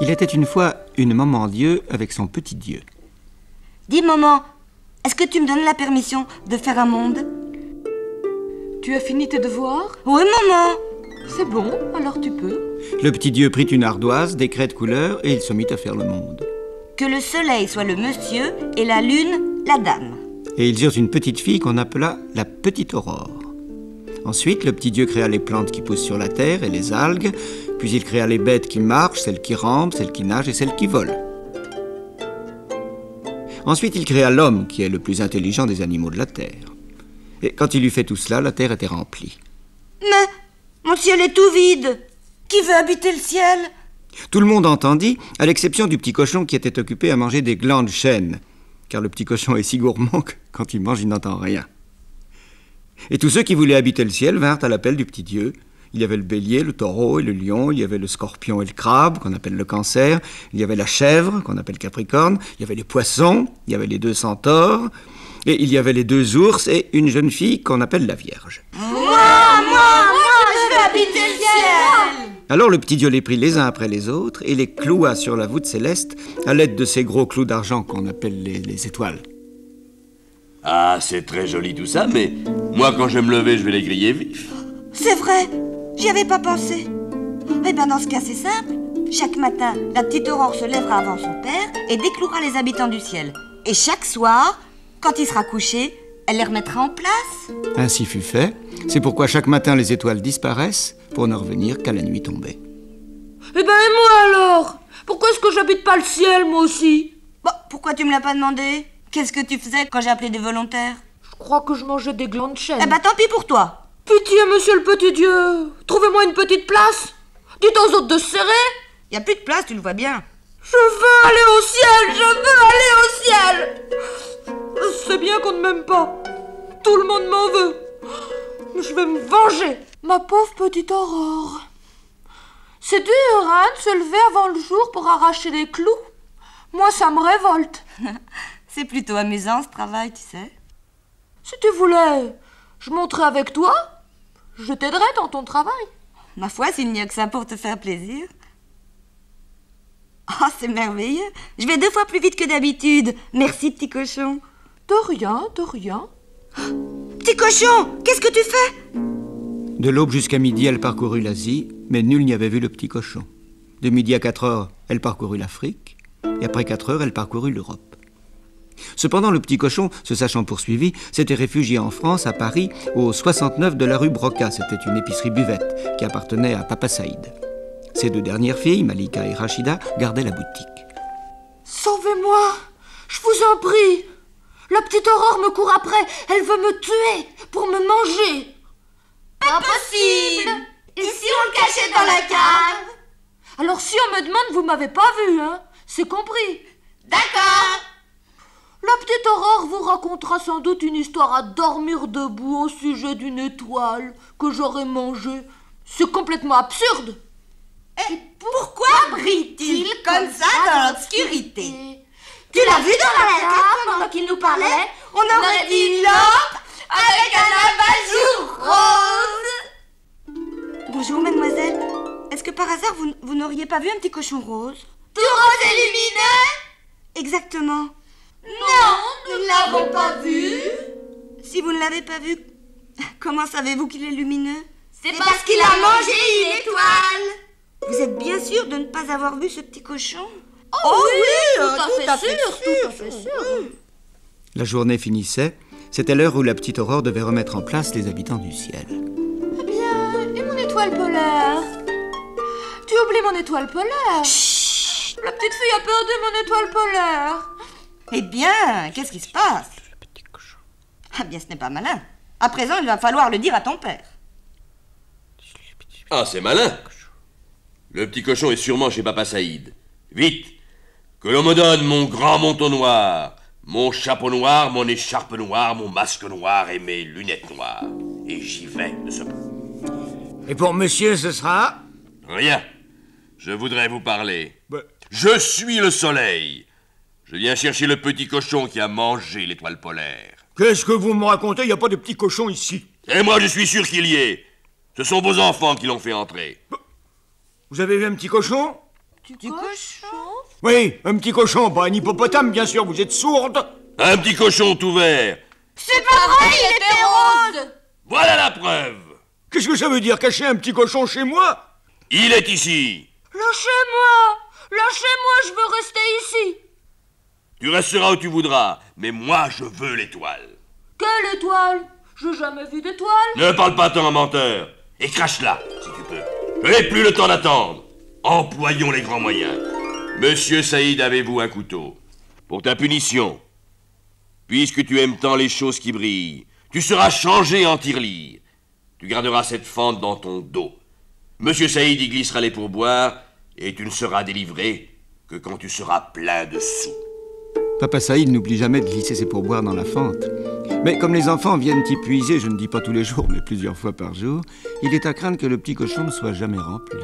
Il était une fois une maman Dieu avec son petit Dieu. Dis maman, est-ce que tu me donnes la permission de faire un monde? Tu as fini tes devoirs? Oui maman. C'est bon, alors tu peux. Le petit Dieu prit une ardoise, des craies de couleur et il se mit à faire le monde. Que le soleil soit le monsieur et la lune la dame. Et ils eurent une petite fille qu'on appela la petite Aurore. Ensuite, le petit Dieu créa les plantes qui poussent sur la terre et les algues, puis il créa les bêtes qui marchent, celles qui rampent, celles qui nagent et celles qui volent. Ensuite, il créa l'homme, qui est le plus intelligent des animaux de la terre. Et quand il eut fait tout cela, la terre était remplie. Mais mon ciel est tout vide. Qui veut habiter le ciel? Tout le monde entendit, à l'exception du petit cochon qui était occupé à manger des glands de chêne, car le petit cochon est si gourmand que quand il mange, il n'entend rien. Et tous ceux qui voulaient habiter le ciel vinrent à l'appel du petit Dieu. Il y avait le bélier, le taureau et le lion, il y avait le scorpion et le crabe, qu'on appelle le cancer, il y avait la chèvre, qu'on appelle capricorne, il y avait les poissons, il y avait les 2 centaures, et il y avait les 2 ours et une jeune fille qu'on appelle la Vierge. Moi, je veux habiter le ciel. Alors le petit Dieu les prit les uns après les autres et les cloua sur la voûte céleste à l'aide de ces gros clous d'argent qu'on appelle les étoiles. Ah, c'est très joli tout ça, mais moi quand je vais me lever, je vais les griller vifs. C'est vrai, j'y avais pas pensé. Eh bien dans ce cas c'est simple. Chaque matin, la petite Aurore se lèvera avant son père et déclouera les habitants du ciel. Et chaque soir, quand il sera couché, elle les remettra en place. Ainsi fut fait. C'est pourquoi chaque matin les étoiles disparaissent pour ne revenir qu'à la nuit tombée. Eh ben et moi alors? Pourquoi est-ce que j'habite pas le ciel, moi aussi? Bon, pourquoi tu me l'as pas demandé? Qu'est-ce que tu faisais quand j'ai appelé des volontaires? Je crois que je mangeais des glands de chêne. Eh ben tant pis pour toi. Pitié, monsieur le petit Dieu, trouvez-moi une petite place. Dites aux autres de se serrer. Y a plus de place, tu le vois bien. Je veux aller au ciel, je veux aller au ciel. C'est bien qu'on ne m'aime pas. Tout le monde m'en veut. Mais je vais me venger. Ma pauvre petite Aurore. C'est dur, hein, de se lever avant le jour pour arracher les clous. Moi, ça me révolte. C'est plutôt amusant ce travail, tu sais. Si tu voulais, je monterais avec toi. Je t'aiderais dans ton travail. Ma foi, s'il n'y a que ça pour te faire plaisir. Oh, c'est merveilleux. Je vais 2 fois plus vite que d'habitude. Merci, petit cochon. De rien, de rien. Petit cochon, qu'est-ce que tu fais? De l'aube jusqu'à midi, elle parcourut l'Asie, mais nul n'y avait vu le petit cochon. De midi à 4 heures, elle parcourut l'Afrique, et après 4 heures, elle parcourut l'Europe. Cependant, le petit cochon, se sachant poursuivi, s'était réfugié en France, à Paris, au 69 de la rue Broca. C'était une épicerie buvette qui appartenait à Papa Saïd. Ses 2 dernières filles, Malika et Rachida, gardaient la boutique. Sauvez-moi, je vous en prie. La petite Aurore me court après. Elle veut me tuer pour me manger. Impossible. Ici, on le cachait dans la cave. Alors si on me demande, vous m'avez pas vu, hein? C'est compris. D'accord. La petite Aurore vous racontera sans doute une histoire à dormir debout au sujet d'une étoile que j'aurais mangée. C'est complètement absurde. Et pourquoi brille-t-il comme ça dans l'obscurité? Tu l'as vu dans la cave pendant qu'il nous parlait? On aurait dit une lampe avec un abat-jour rose. Bonjour, mademoiselle. Est-ce que par hasard, vous n'auriez pas vu un petit cochon rose? Tout rose et lumineux? Exactement. Non, nous ne l'avons pas vu. Si vous ne l'avez pas vu, comment savez-vous qu'il est lumineux? C'est parce qu'il a mangé une étoile. Vous êtes bien sûr de ne pas avoir vu ce petit cochon? Oh oui, tout à fait sûr. La journée finissait. C'était l'heure où la petite Aurore devait remettre en place les habitants du ciel. Eh bien, et mon étoile polaire? Tu oublies mon étoile polaire? Chut. La petite fille a perdu mon étoile polaire. Eh bien, qu'est-ce qui se passe? Le petit cochon. Ah bien, ce n'est pas malin. À présent, il va falloir le dire à ton père. Ah, c'est malin. Le petit cochon est sûrement chez Papa Saïd. Vite, que l'on me donne mon grand manteau noir, mon chapeau noir, mon écharpe noire, mon masque noir et mes lunettes noires. Et j'y vais de ce pas. Et pour monsieur, ce sera? Rien. Je voudrais vous parler. Bah. Je suis le soleil. Je viens chercher le petit cochon qui a mangé l'étoile polaire. Qu'est-ce que vous me racontez? Il n'y a pas de petit cochon ici. Et moi, je suis sûr qu'il y est. Ce sont vos enfants qui l'ont fait entrer. Vous avez vu un petit cochon? Petit cochon? Oui, un petit cochon, pas un hippopotame, bien sûr, vous êtes sourde. Un petit cochon tout vert. C'est pas vrai, il était rose. Voilà la preuve. Qu'est-ce que ça veut dire, cacher un petit cochon chez moi? Il est ici. Lâchez-moi! Lâchez-moi, je veux rester ici! Tu resteras où tu voudras, mais moi je veux l'étoile. Quelle étoile? J'ai jamais vu d'étoile. Ne parle pas tant, menteur. Et crache-la, si tu peux. Je n'ai plus le temps d'attendre. Employons les grands moyens. Monsieur Saïd, avez-vous un couteau? Pour ta punition, puisque tu aimes tant les choses qui brillent, tu seras changé en tirelire. Tu garderas cette fente dans ton dos. Monsieur Saïd y glissera les pourboires, et tu ne seras délivré que quand tu seras plein de sous. Papa Saïd n'oublie jamais de glisser ses pourboires dans la fente. Mais comme les enfants viennent y puiser, je ne dis pas tous les jours, mais plusieurs fois par jour, il est à craindre que le petit cochon ne soit jamais rempli.